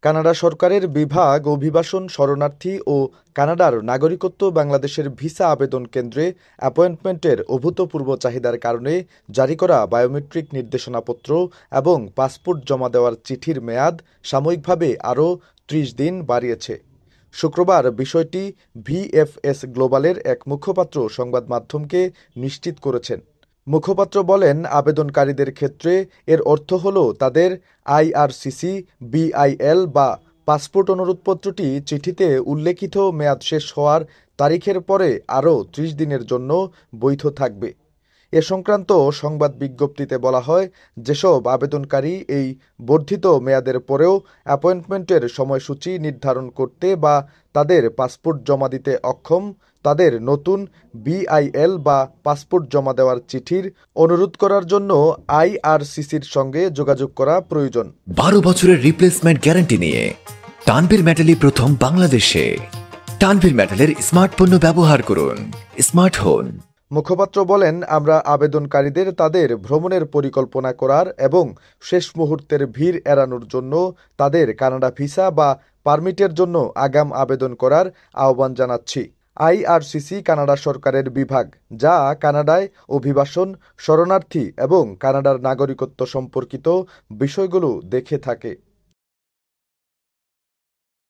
Canada সরকারের বিভাগ অভিবাসন, শরণার্থী ও কানাডার নাগরিকত্ব বাংলাদেশের ভিসা আবেদন কেন্দ্রে অ্যাপয়েন্টমেন্টের অভূতপূর্ব চাহিদার কারণে জারি করা বায়োমেট্রিক নির্দেশনাপত্র এবং পাসপোর্ট জমা দেওয়ার চিঠির মেয়াদ সাময়িকভাবে আরও ৩০ দিন বাড়িয়েছে। শুক্রবার বিষয়টি ভিএফএস গ্লোবালের এক মুখপাত্র সংবাদ মাধ্যমকে নিশ্চিত করেছেন। মুখপাত্র বলেন, আবেদনকারীদের ক্ষেত্রে এর অর্থ হল তাদের আইআরসিসি, বিআইএল বা পাসপোর্ট অনুরোধপত্রটি চিঠিতে উল্লেখিত মেয়াদ শেষ হওয়ার তারিখের পরে আরও ৩০ দিনের জন্য বৈধ থাকবে। এ সংক্রান্ত সংবাদ বিজ্ঞপ্তিতে বলা হয়, যেসব আবেদনকারী এই বর্ধিত মেয়াদের পরেও অ্যাপয়েন্টমেন্টের সময়সূচি নির্ধারণ করতে বা তাদের পাসপোর্ট জমা দিতে অক্ষম, তাদের নতুন বিআইএল বা পাসপোর্ট জমা দেওয়ার চিঠির অনুরোধ করার জন্য আইআরসিসির সঙ্গে যোগাযোগ করা প্রয়োজন। 12 বছরের রিপ্লেসমেন্ট গ্যারান্টি নিয়ে তানভীর মেটালি প্রথম বাংলাদেশে। তানভীর মেটালের স্মার্ট পণ্য ব্যবহার করুন, স্মার্ট হন। মুখপাত্র বলেন, আমরা আবেদনকারীদের তাদের ভ্রমণের পরিকল্পনা করার এবং শেষ মুহূর্তের ভিড় এড়ানোর জন্য তাদের কানাডা ভিসা বা পারমিটের জন্য আগাম আবেদন করার আহ্বান জানাচ্ছি। আইআরসিসি কানাডা সরকারের বিভাগ, যা কানাডায় অভিবাসন, শরণার্থী এবং কানাডার নাগরিকত্ব সম্পর্কিত বিষয়গুলো দেখে থাকে।